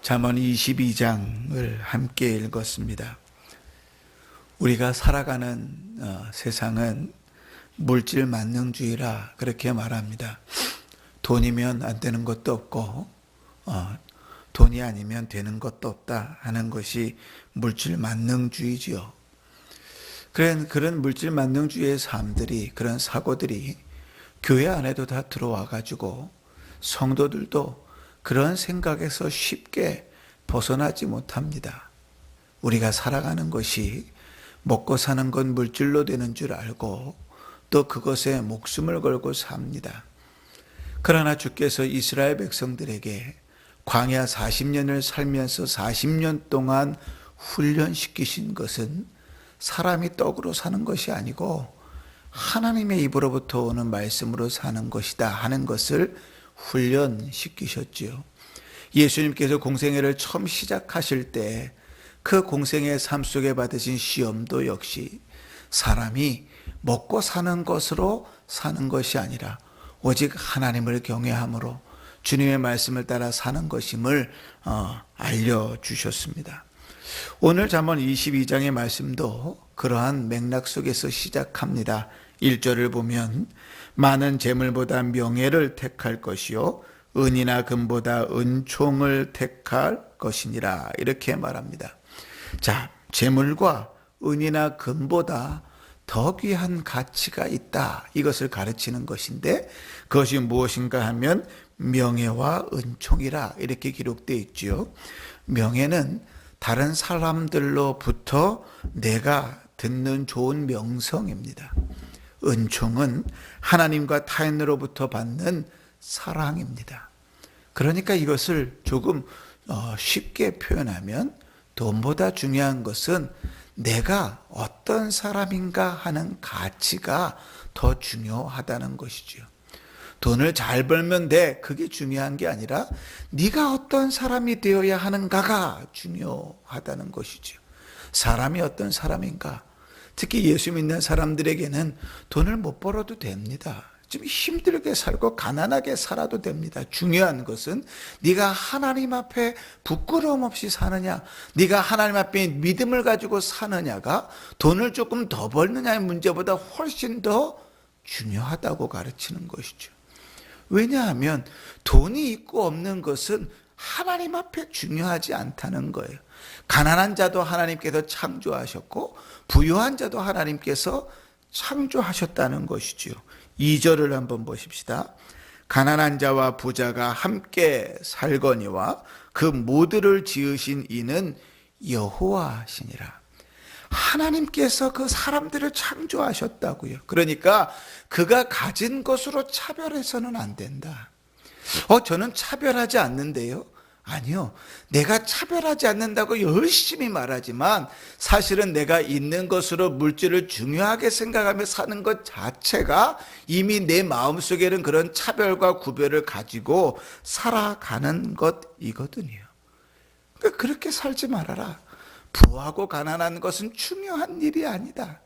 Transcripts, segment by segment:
잠언 22장을 함께 읽었습니다. 우리가 살아가는 세상은 물질 만능주의라 그렇게 말합니다. 돈이면 안 되는 것도 없고 돈이 아니면 되는 것도 없다 하는 것이 물질 만능주의지요. 그런 물질 만능주의의 삶들이, 그런 사고들이 교회 안에도 다 들어와 가지고 성도들도 그런 생각에서 쉽게 벗어나지 못합니다. 우리가 살아가는 것이 먹고 사는 건 물질로 되는 줄 알고 또 그것에 목숨을 걸고 삽니다. 그러나 주께서 이스라엘 백성들에게 광야 40년을 살면서 40년 동안 훈련시키신 것은 사람이 떡으로 사는 것이 아니고 하나님의 입으로부터 오는 말씀으로 사는 것이다 하는 것을 훈련시키셨지요. 예수님께서 공생애를 처음 시작하실 때 그 공생애 삶 속에 받으신 시험도 역시 사람이 먹고 사는 것으로 사는 것이 아니라 오직 하나님을 경외함으로 주님의 말씀을 따라 사는 것임을 알려주셨습니다. 오늘 잠언 22장의 말씀도 그러한 맥락 속에서 시작합니다. 1절을 보면 많은 재물보다 명예를 택할 것이요 은이나 금보다 은총을 택할 것이니라 이렇게 말합니다. 자, 재물과 은이나 금보다 더 귀한 가치가 있다, 이것을 가르치는 것인데 그것이 무엇인가 하면 명예와 은총이라 이렇게 기록되어 있지요. 명예는 다른 사람들로부터 내가 듣는 좋은 명성입니다. 은총은 하나님과 타인으로부터 받는 사랑입니다. 그러니까 이것을 조금 쉽게 표현하면 돈보다 중요한 것은 내가 어떤 사람인가 하는 가치가 더 중요하다는 것이죠. 돈을 잘 벌면 돼, 그게 중요한 게 아니라 네가 어떤 사람이 되어야 하는가가 중요하다는 것이죠. 사람이 어떤 사람인가, 특히 예수 믿는 사람들에게는 돈을 못 벌어도 됩니다. 좀 힘들게 살고 가난하게 살아도 됩니다. 중요한 것은 네가 하나님 앞에 부끄러움 없이 사느냐, 네가 하나님 앞에 믿음을 가지고 사느냐가 돈을 조금 더 벌느냐의 문제보다 훨씬 더 중요하다고 가르치는 것이죠. 왜냐하면 돈이 있고 없는 것은 하나님 앞에 중요하지 않다는 거예요. 가난한 자도 하나님께서 창조하셨고 부유한 자도 하나님께서 창조하셨다는 것이지요. 2절을 한번 보십시다. 가난한 자와 부자가 함께 살거니와 그 모두를 지으신 이는 여호와시니라. 하나님께서 그 사람들을 창조하셨다고요. 그러니까 그가 가진 것으로 차별해서는 안 된다. 저는 차별하지 않는데요. 아니요. 내가 차별하지 않는다고 열심히 말하지만 사실은 내가 있는 것으로 물질을 중요하게 생각하며 사는 것 자체가 이미 내 마음속에는 그런 차별과 구별을 가지고 살아가는 것이거든요. 그러니까 그렇게 살지 말아라. 부하고 가난한 것은 중요한 일이 아니다.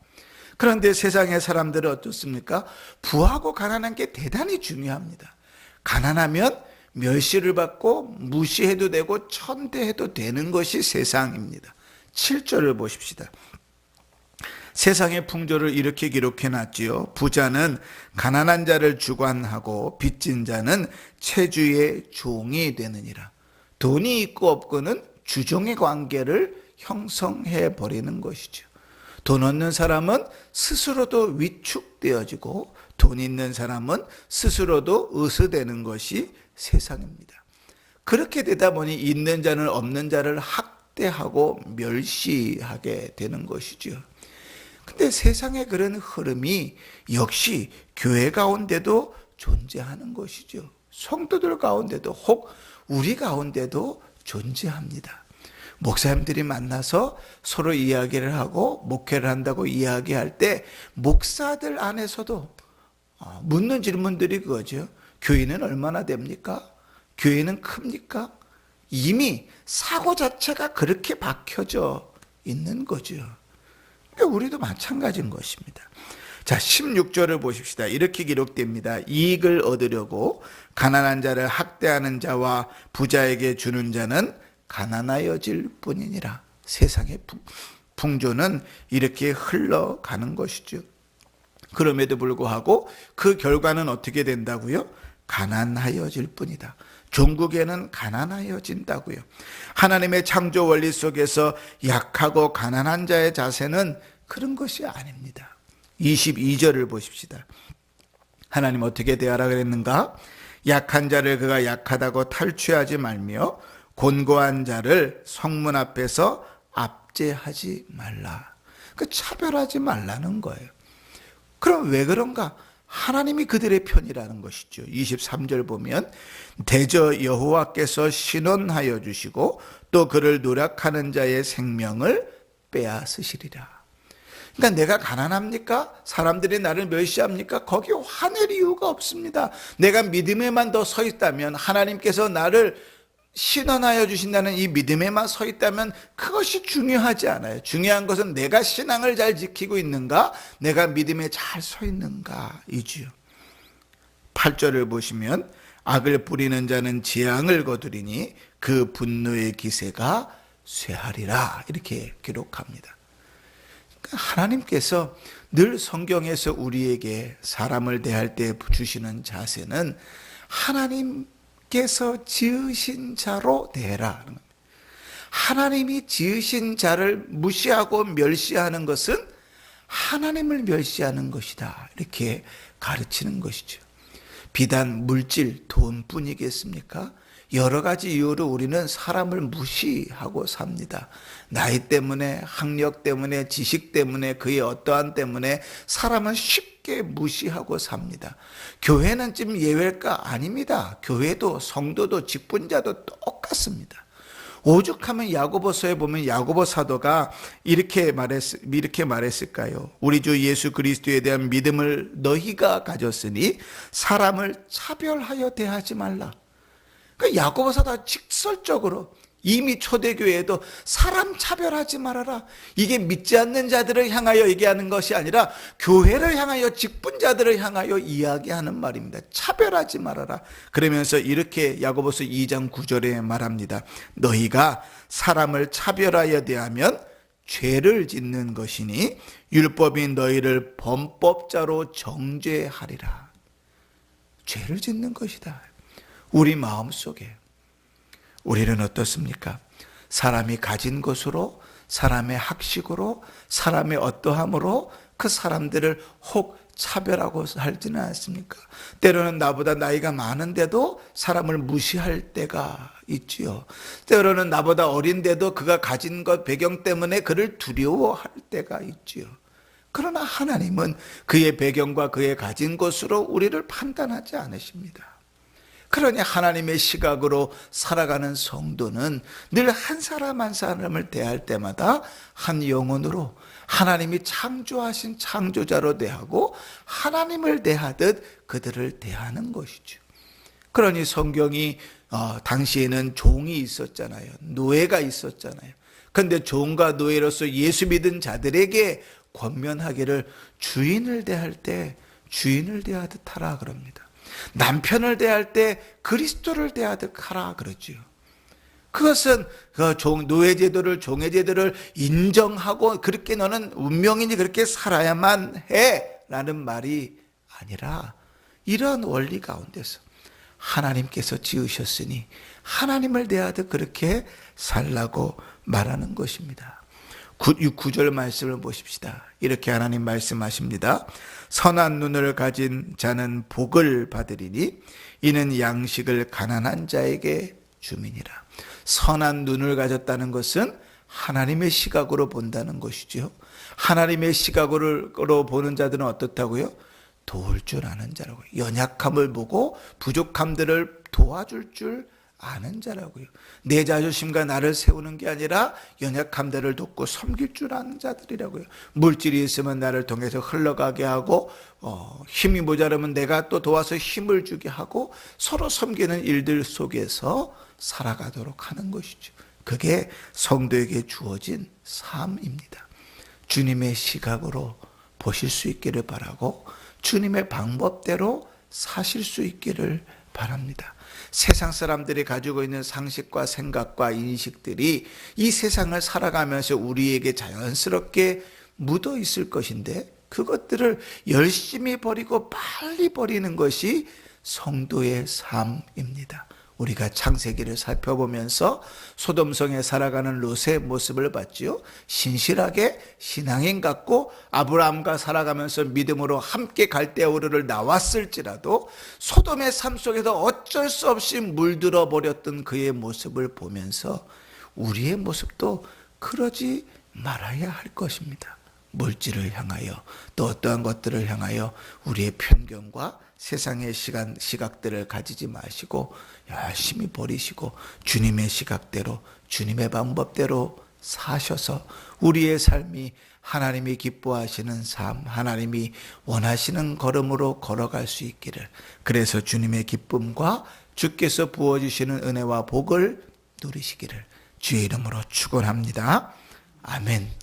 그런데 세상의 사람들은 어떻습니까? 부하고 가난한 게 대단히 중요합니다. 가난하면 멸시를 받고 무시해도 되고 천대해도 되는 것이 세상입니다. 7절을 보십시다. 세상의 풍조를 이렇게 기록해 놨지요. 부자는 가난한 자를 주관하고 빚진 자는 체주의 종이 되느니라. 돈이 있고 없고는 주종의 관계를 형성해 버리는 것이죠. 돈 없는 사람은 스스로도 위축되어지고 돈 있는 사람은 스스로도 으스대는 것이 세상입니다. 그렇게 되다 보니 있는 자는 없는 자를 학대하고 멸시하게 되는 것이죠. 근데 세상의 그런 흐름이 역시 교회 가운데도 존재하는 것이죠. 성도들 가운데도 혹 우리 가운데도 존재합니다. 목사님들이 만나서 서로 이야기를 하고 목회를 한다고 이야기할 때 목사들 안에서도 묻는 질문들이 그거죠. 교회는 얼마나 됩니까? 교회는 큽니까? 이미 사고 자체가 그렇게 박혀져 있는 거죠. 그러니까 우리도 마찬가지인 것입니다. 자, 16절을 보십시다. 이렇게 기록됩니다. 이익을 얻으려고 가난한 자를 학대하는 자와 부자에게 주는 자는 가난하여질 뿐이니라. 세상의 풍조는 이렇게 흘러가는 것이죠. 그럼에도 불구하고 그 결과는 어떻게 된다고요? 가난하여질 뿐이다. 종국에는 가난하여진다고요. 하나님의 창조 원리 속에서 약하고 가난한 자의 자세는 그런 것이 아닙니다. 22절을 보십시다. 하나님 어떻게 대하라 그랬는가? 약한 자를 그가 약하다고 탈취하지 말며 곤고한 자를 성문 앞에서 압제하지 말라. 그 차별하지 말라는 거예요. 그럼 왜 그런가? 하나님이 그들의 편이라는 것이죠. 23절 보면 대저 여호와께서 신원하여 주시고 또 그를 노력하는 자의 생명을 빼앗으시리라. 그러니까 내가 가난합니까? 사람들이 나를 멸시합니까? 거기에 화낼 이유가 없습니다. 내가 믿음에만 더 서 있다면, 하나님께서 나를 신원하여 주신다는 이 믿음에만 서 있다면 그것이 중요하지 않아요. 중요한 것은 내가 신앙을 잘 지키고 있는가, 내가 믿음에 잘 서 있는가 이지요. 8절을 보시면 악을 뿌리는 자는 재앙을 거두리니 그 분노의 기세가 쇠하리라, 이렇게 기록합니다. 하나님께서 늘 성경에서 우리에게 사람을 대할 때 주시는 자세는 하나님께서 지으신 자로 대해라. 하나님이 지으신 자를 무시하고 멸시하는 것은 하나님을 멸시하는 것이다, 이렇게 가르치는 것이죠. 비단 물질, 돈뿐이겠습니까? 여러 가지 이유로 우리는 사람을 무시하고 삽니다. 나이 때문에, 학력 때문에, 지식 때문에, 그의 어떠한 때문에 사람은 쉽게 무시하고 삽니다. 교회는 좀 예외일까? 아닙니다. 교회도 성도도 직분자도 똑같습니다. 오죽하면 야고보서에 보면 야고보 사도가 이렇게 말했을까요? 우리 주 예수 그리스도에 대한 믿음을 너희가 가졌으니 사람을 차별하여 대하지 말라. 그러니까 야고보 사도가 직설적으로 이미 초대교회에도 사람 차별하지 말아라. 이게 믿지 않는 자들을 향하여 얘기하는 것이 아니라 교회를 향하여, 직분자들을 향하여 이야기하는 말입니다. 차별하지 말아라. 그러면서 이렇게 야고보서 2장 9절에 말합니다. 너희가 사람을 차별하여 대하면 죄를 짓는 것이니 율법이 너희를 범법자로 정죄하리라. 죄를 짓는 것이다. 우리 마음속에 우리는 어떻습니까? 사람이 가진 것으로, 사람의 학식으로, 사람의 어떠함으로 그 사람들을 혹 차별하고 살지는 않습니까? 때로는 나보다 나이가 많은데도 사람을 무시할 때가 있지요. 때로는 나보다 어린데도 그가 가진 것, 배경 때문에 그를 두려워할 때가 있지요. 그러나 하나님은 그의 배경과 그의 가진 것으로 우리를 판단하지 않으십니다. 그러니 하나님의 시각으로 살아가는 성도는 늘 한 사람 한 사람을 대할 때마다 한 영혼으로 하나님이 창조하신 창조자로 대하고 하나님을 대하듯 그들을 대하는 것이죠. 그러니 성경이 당시에는 종이 있었잖아요. 노예가 있었잖아요. 그런데 종과 노예로서 예수 믿은 자들에게 권면하기를 주인을 대할 때 주인을 대하듯 하라 그럽니다. 남편을 대할 때 그리스도를 대하듯 하라 그러지요. 그것은 그 노예 제도를, 종의 제도를 인정하고 그렇게 너는 운명이니 그렇게 살아야만 해라는 말이 아니라 이런 원리 가운데서 하나님께서 지으셨으니 하나님을 대하듯 그렇게 살라고 말하는 것입니다. 9절 말씀을 보십시다. 이렇게 하나님 말씀하십니다. 선한 눈을 가진 자는 복을 받으리니 이는 양식을 가난한 자에게 주민이라. 선한 눈을 가졌다는 것은 하나님의 시각으로 본다는 것이죠. 하나님의 시각으로 보는 자들은 어떻다고요? 도울 줄 아는 자라고요. 연약함을 보고 부족함들을 도와줄 줄 아는 자라고요. 내 자존심과 나를 세우는 게 아니라 연약함들을 돕고 섬길 줄 아는 자들이라고요. 물질이 있으면 나를 통해서 흘러가게 하고 힘이 모자라면 내가 또 도와서 힘을 주게 하고 서로 섬기는 일들 속에서 살아가도록 하는 것이죠. 그게 성도에게 주어진 삶입니다. 주님의 시각으로 보실 수 있기를 바라고 주님의 방법대로 사실 수 있기를 바랍니다. 세상 사람들이 가지고 있는 상식과 생각과 인식들이 이 세상을 살아가면서 우리에게 자연스럽게 묻어 있을 것인데, 그것들을 열심히 버리고 빨리 버리는 것이 성도의 삶입니다. 우리가 창세기를 살펴보면서 소돔성에 살아가는 롯의 모습을 봤지요. 신실하게 신앙인 같고 아브라함과 살아가면서 믿음으로 함께 갈대우르를 나왔을지라도 소돔의 삶 속에서 어쩔 수 없이 물들어 버렸던 그의 모습을 보면서 우리의 모습도 그러지 말아야 할 것입니다. 물질을 향하여, 또 어떠한 것들을 향하여 우리의 편견과 세상의 시각들을 가지지 마시고 열심히 버리시고 주님의 시각대로, 주님의 방법대로 사셔서 우리의 삶이 하나님이 기뻐하시는 삶, 하나님이 원하시는 걸음으로 걸어갈 수 있기를, 그래서 주님의 기쁨과 주께서 부어주시는 은혜와 복을 누리시기를 주의 이름으로 축원합니다. 아멘.